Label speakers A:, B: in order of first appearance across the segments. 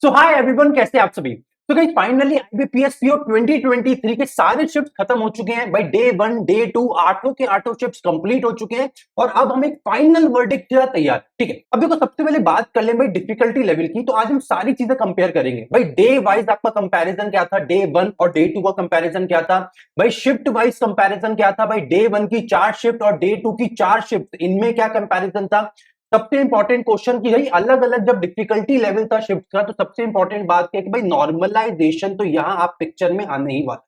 A: सो hi everyone, कैसे आप सभी। तो गाइस फाइनली आईबीपीएस पीओ 2023 के सारे शिफ्ट खत्म हो चुके हैं भाई। डे 1 डे 2 आठों के आठों शिफ्ट कंप्लीट हो चुके हैं और अब हम एक फाइनल वर्डिक्ट के साथ तैयार। ठीक है, अब देखो सबसे पहले बात कर ले भाई डिफिकल्टी लेवल की। तो आज हम सारी चीजें कंपेयर करेंगे भाई। डे वाइज आपका कंपैरिजन क्या था, डे 1 और डे 2 का कंपैरिजन क्या था भाई, शिफ्ट वाइज कंपैरिजन क्या था भाई, डे 1 की 4 शिफ्ट और डे 2 की 4 शिफ्ट, इनमें क्या कंपैरिजन था। सबसे इंपॉर्टेंट क्वेश्चन की भाई अलग अलग जब डिफिकल्टी लेवल था शिफ्ट का, तो सबसे इंपॉर्टेंट बात क्या है कि भाई नॉर्मलाइजेशन तो यहां आप पिक्चर में आने ही वाला।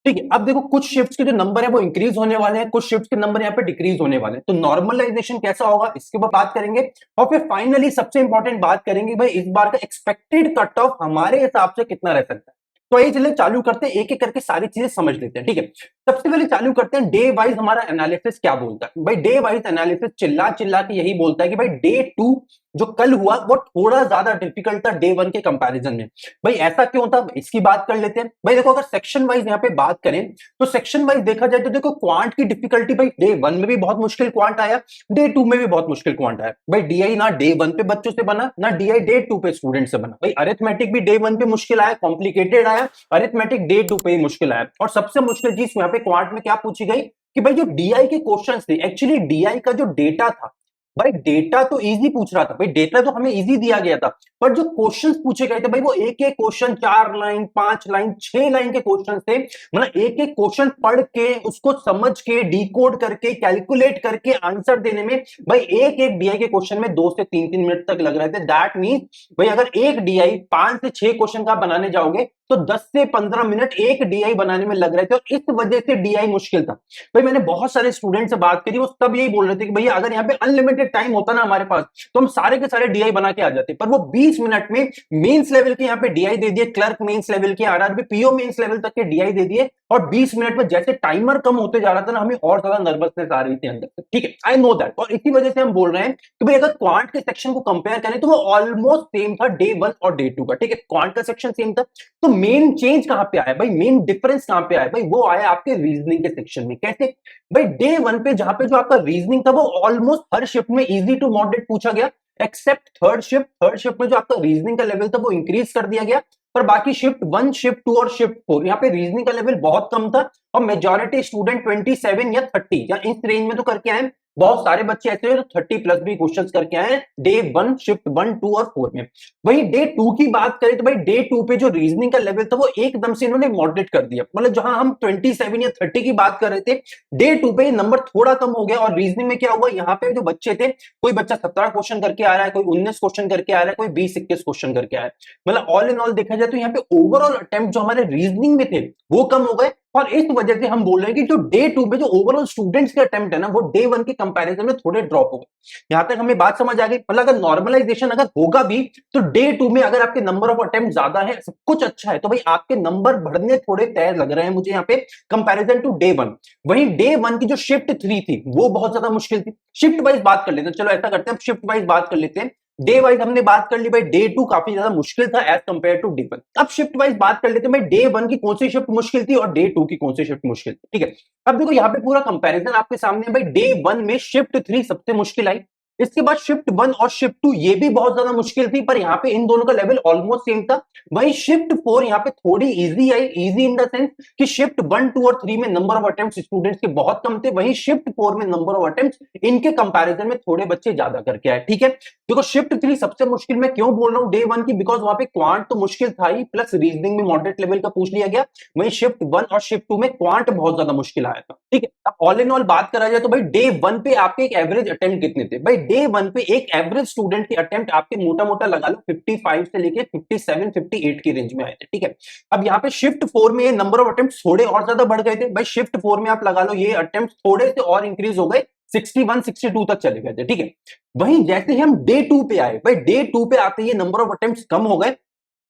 A: ठीक है, अब देखो कुछ शिफ्ट्स के जो नंबर है वो इंक्रीज होने वाले हैं, कुछ शिफ्ट्स के नंबर यहाँ पे डिक्रीज होने वाले हैं। तो नॉर्मलाइजेशन कैसा होगा इसके ऊपर बात करेंगे और फिर फाइनली सबसे इंपॉर्टेंट बात करेंगे भाई इस बार का एक्सपेक्टेड कट ऑफ हमारे हिसाब से कितना रह सकता है। तो ये चलिए चालू करते हैं, एक एक करके सारी चीजें समझ लेते हैं। ठीक है, सबसे पहले चालू करते हैं डे वाइज हमारा एनालिसिस क्या बोलता है भाई। डे वाइज एनालिसिस चिल्ला चिल्ला के यही बोलता है कि भाई डे 2 जो कल हुआ वो थोड़ा ज्यादा डिफिकल्ट था डे 1 के कंपैरिजन में। भाई ऐसा क्यों था इसकी बात कर लेते हैं। भाई देखो अगर सेक्शन वाइज यहाँ पे बात करें तो सेक्शन वाइज देखा जाए तो देखो क्वांट की डिफिकल्टी भाई डे 1 में भी बहुत मुश्किल क्वांट आया, डे 2 में भी बहुत मुश्किल क्वांट आया। भाई डीआई ना डे 1 पे बच्चों से बना ना डीआई डे 2 पे स्टूडेंट से बना। भाई अरिथमेटिक भी डे 1 पे मुश्किल आया, कॉम्प्लिकेटेड आया, अरिथमेटिक डे 2 पे ही मुश्किल आया। और सबसे मुश्किल चीज यहाँ पे क्वांट में क्या पूछी गई कि भाई जो डीआई के क्वेश्चंस थे, एक्चुअली डीआई का जो डेटा था भाई, डेटा तो इजी पूछ रहा था भाई, डेटा तो हमें इजी दिया गया था, पर जो क्वेश्चंस पूछे गए थे भाई वो एक एक क्वेश्चन 4 लाइन 5 लाइन 6 लाइन के क्वेश्चन थे। मतलब एक एक क्वेश्चन पढ़ के उसको समझ के डिकोड करके कैलकुलेट करके आंसर देने में भाई एक एक डीआई के क्वेश्चन में 2 से 3 मिनट तक लग रहे थे। दैट मीन्स भाई अगर एक डीआई 5 से 6 क्वेश्चन का बनाने जाओगे तो 10 से 15 मिनट एक डीआई बनाने में लग रहे थे और इस वजह से डीआई मुश्किल था। भाई मैंने बहुत सारे स्टूडेंट से बात करी, वो सब यही बोल रहे थे कि भैया अगर यहाँ पे अनलिमिटेड टाइम होता ना हमारे पास तो हम सारे के सारे डीआई बना के आ जाते, पर वो 20 मिनट में मेंस लेवल के यहाँ पे डीआई दे दिए, क्लर्क मेंस लेवल के, आरआरबी पीओ मेंस लेवल तक के डीआई दे दिए और 20 मिनट में जैसे टाइमर कम होते जा रहा था ना हमें और ज्यादा नर्वसनेस आ रही थी अंदर से। ठीक है, आई नो दैट, और इसी वजह से हम बोल रहे हैं कि भाई अगर क्वांट के सेक्शन को कंपेयर करें तो वो ऑलमोस्ट सेम था डे 1 और डे 2 का। ठीक है, क्वांट का सेक्शन सेम था। तो मेन चेंज कहां पे आया भाई, मेन डिफरेंस कहां पे आया भाई, वो आया आपके रीजनिंग के सेक्शन में। कैसे भाई, डे 1 पे जहां पे जो आपका रीजनिंग था वो ऑलमोस्ट हर शिफ्ट में इजी टू मॉडरेट पूछा गया, एक्सेप्ट थर्ड शिफ्ट में जो आपका रीजनिंग का लेवल था वो इंक्रीज कर दिया गया। पर बाकी शिफ्ट 1 शिफ्ट 2 और शिफ्ट 4 यहाँ पे रीजनिंग का लेवल बहुत कम था और मेजॉरिटी स्टूडेंट 27 या 30 या इस रेंज में तो करके आए। बहुत सारे बच्चे ऐसे हैं जो 30 प्लस भी क्वेश्चंस करके आए डे 1 शिफ्ट 1 2 और 4 में। वही डे 2 की बात करें तो भाई डे 2 पे जो रीजनिंग का लेवल था वो एकदम से इन्होंने मॉडरेट कर दिया। मतलब जहां हम 27 या 30 की बात कर रहे थे, डे 2 पे नंबर थोड़ा कम हो गया। और रीजनिंग में क्या हुआ, यहाँ पे जो बच्चे थे, कोई बच्चा 17 क्वेश्चन करके आ रहा है, कोई 19 क्वेश्चन करके आ रहा है, कोई 20-21 क्वेश्चन करके आया है। मतलब ऑल इन ऑल देखा जाए तो यहाँ पे ओवरऑल अटेम्प्ट जो हमारे रीजनिंग में थे वो कम हो गए। और इस वजह से हम बोल रहे हैं कि जो डे 2 पे जो ओवरऑल स्टूडेंट्स के अटेम्प्ट है ना वो डे 1 के कंपैरिजन में थोड़े ड्रॉप हो गए। यहां तक हमें बात समझ आ गई। मतलब अगर नॉर्मलाइजेशन अगर होगा भी तो डे 2 में अगर आपके नंबर ऑफ अटेम्प्ट ज्यादा है, सब कुछ अच्छा है, तो भाई आपके नंबर बढ़ने थोड़े तय लग रहे हैं मुझे यहाँ पे कंपैरिजन टू डे 1। वहीं डे 1 की जो शिफ्ट 3 थी वो बहुत ज्यादा मुश्किल थी। शिफ्ट वाइज बात कर लेते हैं, चलो ऐसा करते हैं शिफ्ट वाइज बात कर लेते हैं। डे वाइज हमने बात कर ली भाई, डे 2 काफी ज्यादा मुश्किल था एज कंपेयर टू डे 1। अब शिफ्ट वाइज बात कर लेते हैं भाई, डे 1 की कौन सी शिफ्ट मुश्किल थी और डे 2 की कौन सी शिफ्ट मुश्किल थी। ठीक है, अब देखो यहाँ पे पूरा कंपैरिजन आपके सामने है भाई। डे 1 में शिफ्ट 3 सबसे मुश्किल आई, इसके बाद शिफ्ट 1 और शिफ्ट 2 ये भी बहुत ज्यादा मुश्किल थी, पर यहाँ पे इन दोनों का लेवल ऑलमोस्ट सेम था। वहीं शिफ्ट 4 यहाँ पे थोड़ी easy I, easy in the sense कि शिफ्ट 1 2 और 3 में नंबर ऑफ अटेम्प्ट्स स्टूडेंट्स के बहुत कम थे, वहीं शिफ्ट 4 में नंबर ऑफ अटेम्प्ट्स इनके कंपैरिजन में थोड़े बच्चे ज्यादा करके आए। ठीक है, देखो शिफ्ट 3 सबसे मुश्किल मैं क्यों बोल रहा हूं डे 1 की, बिकॉज वहां पे क्वांट तो मुश्किल था ही, प्लस रीजनिंग में मॉडरेट लेवल का पूछ लिया गया। वहीं शिफ्ट 1 और शिफ्ट 2 में क्वांट बहुत ज्यादा मुश्किल आया था। ठीक है, अब ऑल इन ऑल बात करा जाए तो भाई डे 1 पे आपके एक एवरेज अटेम्प्ट कितने थे भाई, डे 1 पे एक एवरेज स्टूडेंट के अटेम्प्ट आपके मोटा मोटा लगा लो 55 से लेके 57 58 की रेंज में आए थे। ठीक है, अब यहाँ पे शिफ्ट 4 में ये नंबर ऑफ अटेम्प्ट थोड़े और ज्यादा बढ़ गए थे भाई। शिफ्ट 4 में आप लगा लो ये अटेम्प्ट थोड़े से और इंक्रीज हो गए, 61 62 तक चले गए थे। ठीक है, वहीं जैसे ही हम डे 2 पे आए भाई, डे 2 पे आते ही नंबर ऑफ अटेम्प्ट्स कम हो गए।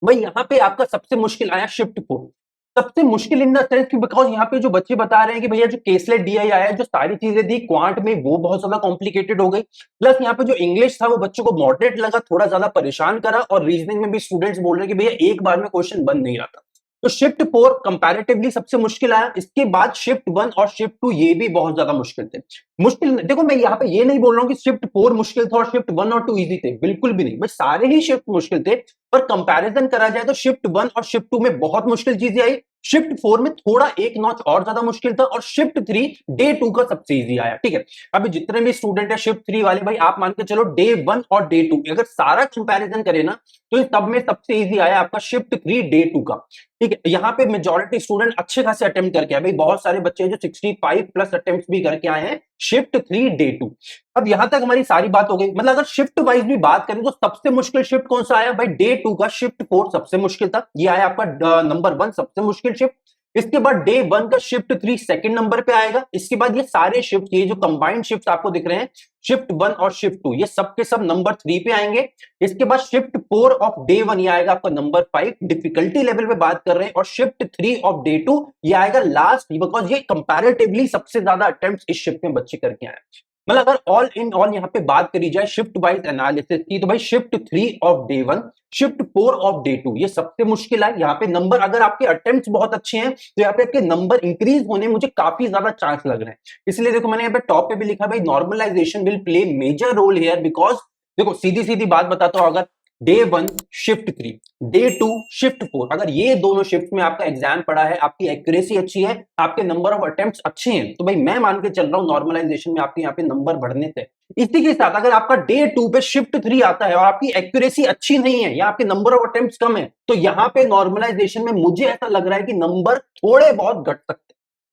A: भाई यहाँ पे आपका सबसे मुश्किल आया शिफ्ट 4। सबसे मुश्किल इन द सेंस कि बिकॉज यहाँ पे जो बच्चे बता रहे हैं कि भैया जो केसलेट डीआई आया, जो सारी चीजें दी क्वांट में वो बहुत ज्यादा कॉम्प्लिकेटेड हो गई, प्लस यहाँ पे जो इंग्लिश था वो बच्चों को मॉडरेट लगा, थोड़ा ज्यादा परेशान करा, और रीजनिंग में भी स्टूडेंट्स बोल रहे हैं कि भैया एक बार में क्वेश्चन बन नहीं रहा था। तो शिफ्ट 4 कंपैरेटिवली सबसे मुश्किल आया। इसके बाद शिफ्ट 1 और शिफ्ट 2 ये भी बहुत ज्यादा मुश्किल थे। मुश्किल देखो, मैं यहाँ पे ये नहीं बोल रहा हूँ कि शिफ्ट 4 मुश्किल था और शिफ्ट 1 और 2 इजी थे, बिल्कुल भी नहीं, बस सारे ही शिफ्ट मुश्किल थे। पर कंपैरिजन करा जाए तो शिफ्ट 1 और शिफ्ट 2 में बहुत मुश्किल चीजें आई, शिफ्ट 4 में थोड़ा एक नॉच और ज्यादा मुश्किल था, और शिफ्ट 3 डे 2 का सबसे इजी आया। ठीक है, अभी जितने भी स्टूडेंट है शिफ्ट 3 वाले भाई, आप मान के चलो डे 1 और डे 2 अगर सारा कंपैरिजन करें ना, तो तब में सबसे इजी आया आपका शिफ्ट 3 डे 2 का। ठीक है, यहाँ पे मेजोरिटी स्टूडेंट अच्छे खासे अटेम्प्ट करके आए भाई, बहुत सारे बच्चे जो 65 प्लस अटेम्प्ट भी करके आए हैं शिफ्ट 3 डे 2। अब यहां तक हमारी सारी बात हो गई, मतलब अगर शिफ्ट वाइज भी बात करें तो सबसे मुश्किल शिफ्ट कौन सा आया भाई, डे 2 का शिफ्ट 4 सबसे मुश्किल था, ये आया आपका नंबर 1 सबसे मुश्किल शिफ्ट। इसके बाद डे 1 का शिफ्ट 3 सेकंड नंबर पे आएगा। इसके बाद ये सारे शिफ्ट, ये जो कंबाइंड शिफ्ट आपको दिख रहे हैं, शिफ्ट 1 और शिफ्ट 2, ये सब के सब नंबर 3 पे आएंगे। इसके बाद शिफ्ट 4 ऑफ डे 1 ये आएगा आपका नंबर 5, डिफिकल्टी लेवल पे बात कर रहे हैं, और शिफ्ट 3 ऑफ डे 2 ये आएगा लास्ट, बिकॉज ये कंपैरेटिवली सबसे ज्यादा अटेम्प्ट्स इस शिफ्ट में बच्चे करके आए। मतलब अगर ऑल इन ऑल यहाँ पे बात करी जाए शिफ्ट वाइज एनालिसिस की, तो भाई shift 3 of day 1, shift 4 of day 2 ये सबसे मुश्किल है। यहाँ पे नंबर, अगर आपके अटेम्प्ट्स बहुत अच्छे हैं तो यहाँ पे आपके नंबर इंक्रीज होने मुझे काफी ज्यादा चांस लग रहे हैं। इसलिए देखो मैंने यहाँ पे टॉप पे भी लिखा भाई, normalization will play major role here, because देखो सीधी सीधी बात बताता हूं, अगर डे 1 शिफ्ट 3 डे 2 शिफ्ट 4, अगर ये दोनों शिफ्ट में आपका एग्जाम पड़ा है, आपकी एक्यूरेसी अच्छी है, आपके नंबर ऑफ अटेम्प्ट्स अच्छे हैं, तो भाई मैं मान के चल रहा हूं नॉर्मलाइजेशन में आपके यहाँ पे नंबर बढ़ने थे। इसी के साथ अगर आपका डे 2 पे शिफ्ट 3 आता है और आपकी एक्यूरेसी अच्छी नहीं है या आपके नंबर ऑफ अटेम्प्ट्स कम है, तो यहाँ पे नॉर्मलाइजेशन में मुझे ऐसा लग रहा है कि नंबर थोड़े बहुत घट सकते हैं।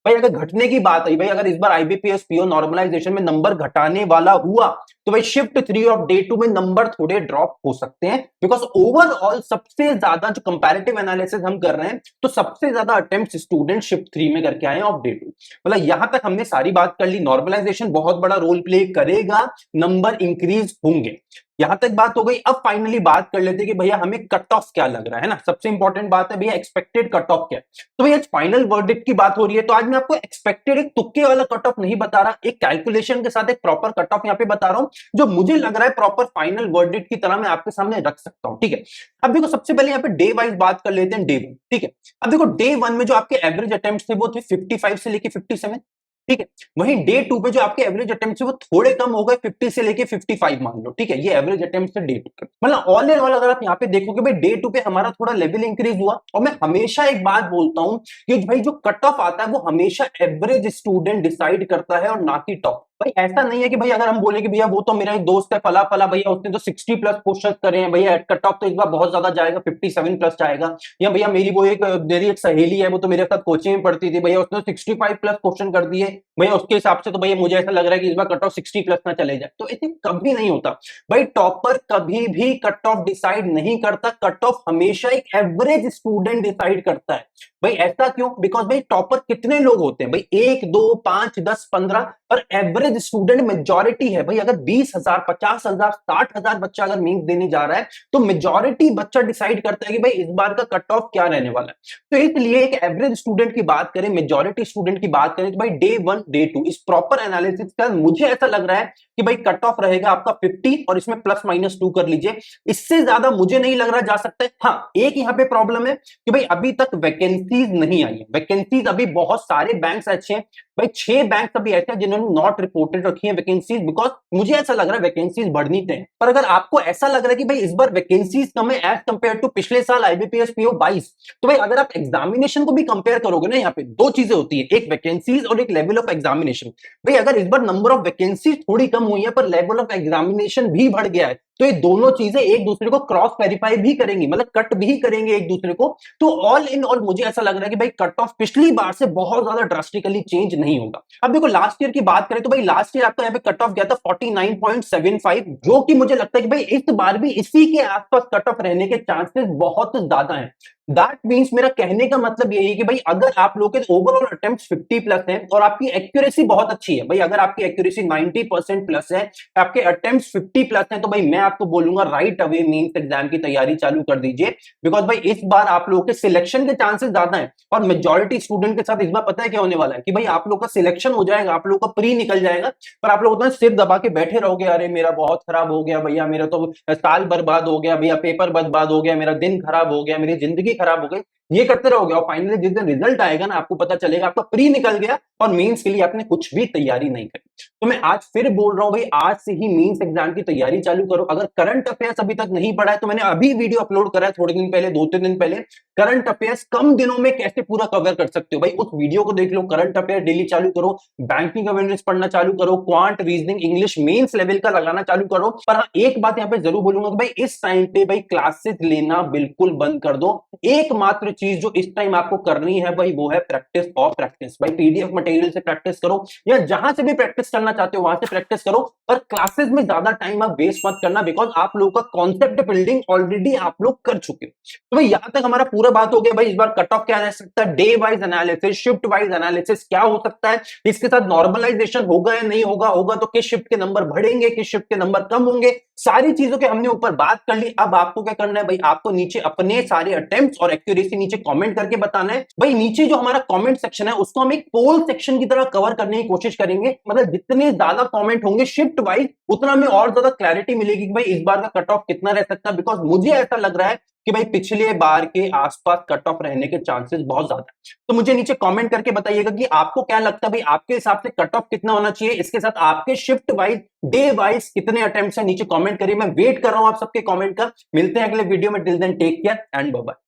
A: भाई अगर घटने की बात आई, भाई अगर इस बार आईबीपीएस पीओ नॉर्मलाइजेशन में नंबर घटाने वाला हुआ, तो भाई शिफ्ट 3 ऑफ डे 2 में नंबर थोड़े ड्रॉप हो सकते हैं, बिकॉज ओवरऑल सबसे ज्यादा जो कंपैरेटिव एनालिसिस हम कर रहे हैं, तो सबसे ज्यादा अटेम्प्ट स्टूडेंट शिफ्ट 3 में करके आए ऑफ डे 2। मतलब यहां तक हमने सारी बात कर ली, नॉर्मलाइजेशन बहुत बड़ा रोल प्ले करेगा, नंबर इंक्रीज होंगे, यहां तक बात हो गई। अब फाइनली बात कर लेते हैं कि भैया हमें कट ऑफ क्या लग रहा है ना, सबसे इंपॉर्टेंट बात है भैया एक्सपेक्टेड कट ऑफ क्या है। तो भैया फाइनल वर्डिक्ट की बात हो रही है, तो आज मैं आपको एक्सपेक्टेड एक तुक्के वाला कट ऑफ नहीं बता रहा, एक कैलकुलेशन के साथ एक प्रॉपर कट ऑफ यहाँ पे बता रहा हूं, जो मुझे लग रहा है प्रॉपर फाइनल वर्डिक्ट की तरह मैं आपके सामने रख सकता हूं। ठीक है, अब देखो सबसे पहले यहाँ पे डे वाइज बात कर लेते हैं, डे 1। ठीक है, अब देखो डे 1 में जो आपके एवरेज अटेम्प्ट थे वो थे 55 से लेके 57। ठीक है, वहीं डे 2 पे जो आपके एवरेज अटेम्प्ट है वो थोड़े कम हो गए, 50 से लेके 55 मान लो। ठीक है, ये एवरेज अटेम्प्ट है डे 2 पे। मतलब ऑल इन ऑल अगर आप यहाँ पे देखोगे भाई, डे 2 पे हमारा थोड़ा लेवल इंक्रीज हुआ। और मैं हमेशा एक बात बोलता हूं कि भाई जो कट ऑफ आता है वो हमेशा एवरेज स्टूडेंट डिसाइड करता है और ना कि टॉप। भाई ऐसा नहीं है कि भाई अगर हम बोले कि भैया वो तो मेरा एक दोस्त है फला फला, भैया उसने तो 60 प्लस क्वेश्चन करे हैं, भैया कट ऑफ तो इस बार बहुत ज्यादा जाएगा, 57 प्लस जाएगा। या भैया मेरी एक सहेली है, वो तो मेरे साथ कोचिंग में पढ़ती थी, भैया उसने 65 प्लस क्वेश्चन कर दिए, भैया उसके हिसाब से तो भैया मुझे ऐसा लग रहा है कि इस बार कट ऑफ 60 प्लस ना चले जाए। तो ऐसे कभी नहीं होता भाई, टॉपर कभी भी कट ऑफ डिसाइड नहीं करता, कट ऑफ हमेशा एक एवरेज स्टूडेंट डिसाइड करता है। भाई ऐसा क्यों, बिकॉज भाई टॉपर कितने लोग होते हैं भाई, 1 2 5 10 15, और एवरेज स्टूडेंट मेजॉरिटी है भाई। अगर 20,000 50,000 60,000 बच्चा अगर मीन्स देने जा रहा है, तो मेजॉरिटी बच्चा डिसाइड करता है कि भाई इस बार का कट ऑफ क्या रहने वाला है। तो इसलिए एक एवरेज स्टूडेंट की बात करें, मेजॉरिटी स्टूडेंट की बात करें, तो भाई डे 1 डे 2 इस प्रॉपर एनालिसिस का मुझे ऐसा लग रहा है कि भाई कट ऑफ रहेगा आपका 50, और इसमें प्लस माइनस 2 कर लीजिए, इससे ज्यादा मुझे नहीं लग रहा जा सकता है। हाँ, एक यहाँ पे प्रॉब्लम है कि भाई अभी तक वैकेंसीज नहीं आई है, वैकेंसीज अभी बहुत सारे बैंक अच्छे हैं भाई, 6 बैंक अभी ऐसे हैं जिन्होंने नॉट रिपोर्टेड रखी है वैकेंसीज, बिकॉज मुझे ऐसा लग रहा है वैकेंसीज बढ़नी चाहिए। पर अगर आपको ऐसा लग रहा है कि भाई इस बार वैकेंसीज कम है एज कंपेयर टू पिछले साल आईबीपीएस पीओ 22, तो भाई अगर आप एग्जामिनेशन को भी कंपेयर करोगे ना, यहाँ पे दो चीजें होती है, एक वैकेंसीज और एक लेवल ऑफ एग्जामिनेशन। भाई अगर इस बार नंबर ऑफ वैकेंसीज थोड़ी कम हुई है पर लेवल ऑफ एग्जामिनेशन भी बढ़ गया है, तो ये दोनों चीजें एक दूसरे को क्रॉस वेरीफाई भी करेंगी, मतलब कट भी करेंगे एक दूसरे को। तो ऑल इन ऑल मुझे ऐसा लग रहा है कि भाई कट ऑफ पिछली बार से बहुत ज्यादा ड्रास्टिकली चेंज नहीं होगा। अब देखो लास्ट ईयर की बात करें तो भाई लास्ट ईयर आपका यहाँ पे कट ऑफ गया था 49.75, जो कि मुझे लगता है कि भाई इस बार भी इसी के आसपास कट ऑफ रहने के चांसेस बहुत ज्यादा हैं। दैट मीन्स मेरा कहने का मतलब यही है कि भाई अगर आप लोग के ओवरऑल अटेम्प्ट्स 50 प्लस हैं और आपकी एक्यूरेसी बहुत अच्छी है, भाई अगर आपकी एक्यूरेसी 90% प्लस है, आपके अटेम्प्ट्स 50 प्लस हैं, तो भाई मैं आपको बोलूंगा राइट अवे मीन्स एग्जाम की तैयारी चालू कर दीजिए, बिकॉज भाई इस बार आप लोगों के सिलेक्शन के चांसेस ज्यादा हैं। और मेजॉरिटी स्टूडेंट के साथ इस बार पता है क्या होने वाला है कि भाई आप लोग का सिलेक्शन हो जाएगा, आप लोग का प्री निकल जाएगा, पर आप लोग उतना सिर दबा के बैठे रहोगे, अरे मेरा बहुत खराब हो गया भैया, मेरा तो साल बर्बाद हो गया भैया, पेपर बर्बाद हो गया, मेरा दिन खराब हो गया, मेरी जिंदगी खराब हो गई। ये करते रहोगे और फाइनली जिस दिन रिजल्ट आएगा ना, आपको पता चलेगा आपका प्री निकल गया और मेंस के लिए आपने कुछ भी तैयारी नहीं करी। तो मैं आज फिर बोल रहा हूं भाई, आज से ही मेंस एग्जाम की तैयारी चालू करो। अगर करंट अफेयर्स अभी तक नहीं पढ़ा है तो मैंने अभी वीडियो अपलोड करा है थोड़े दिन पहले, 2-3 दिन पहले, करंट अफेयर्स कम दिनों में कैसे पूरा कवर कर सकते हो। भाई उस वीडियो को देख लो, करंट अफेयर डेली चालू करो, बैंकिंग अवेयरनेस पढ़ना चालू करो, quant, reasoning, English mains level का लगाना चालू करो। पर हाँ, एक बात यहां पे जरूर बोलूंगा कि भाई इस टाइम पे भाई क्लासेस लेना बिल्कुल बंद कर दो। एकमात्र चीज जो इस टाइम आपको करनी है भाई वो है प्रैक्टिस और प्रैक्टिस। भाई पीडीएफ मटेरियल से प्रैक्टिस करो या जहां से भी प्रैक्टिस करना चाहते हो वहां से प्रैक्टिस करो, पर क्लासेस में ज्यादा टाइम आप वेस्ट मत करना, बिकॉज आप लोगों का कॉन्सेप्ट बिल्डिंग ऑलरेडी आप लोग कर चुके हो। तो भाई यहां तक हमारा पूरा बात हो गया। भाई इस बार कट ऑफ क्या रह सकता है, day wise analysis, shift wise analysis क्या हो सकता है, इसके साथ नॉर्मलाइजेशन होगा या नहीं होगा, होगा तो किस शिफ्ट के नंबर बढ़ेंगे, किस शिफ्ट के नंबर कम होंगे, सारी चीजों के हमने ऊपर बात कर ली। अब आपको क्या करना है भाई, आपको नीचे अपने सारे अटेम्प्ट्स और एक्यूरेसी नीचे कमेंट करके बताना है। भाई नीचे जो हमारा कमेंट सेक्शन है उसको हम एक पोल सेक्शन की तरह कवर करने की कोशिश करेंगे। मतलब जितने ज्यादा कमेंट होंगे शिफ्ट वाइज उतना हमें और ज्यादा क्लैरिटी मिलेगी कि भाई इस बार का कट ऑफ कितना रह सकता है। बिकॉज मुझे ऐसा लग रहा है कि भाई पिछले बार के आसपास कट ऑफ रहने के चांसेस बहुत ज्यादा है। तो मुझे नीचे कमेंट करके बताइएगा कि आपको क्या लगता है भाई, आपके हिसाब से कट ऑफ कितना होना चाहिए, इसके साथ आपके शिफ्ट वाइज, डे वाइज कितने अटेम्प्ट्स है, नीचे कमेंट करिए। मैं वेट कर रहा हूं आप सबके कमेंट का। मिलते हैं अगले वीडियो में, till then take care and bye bye.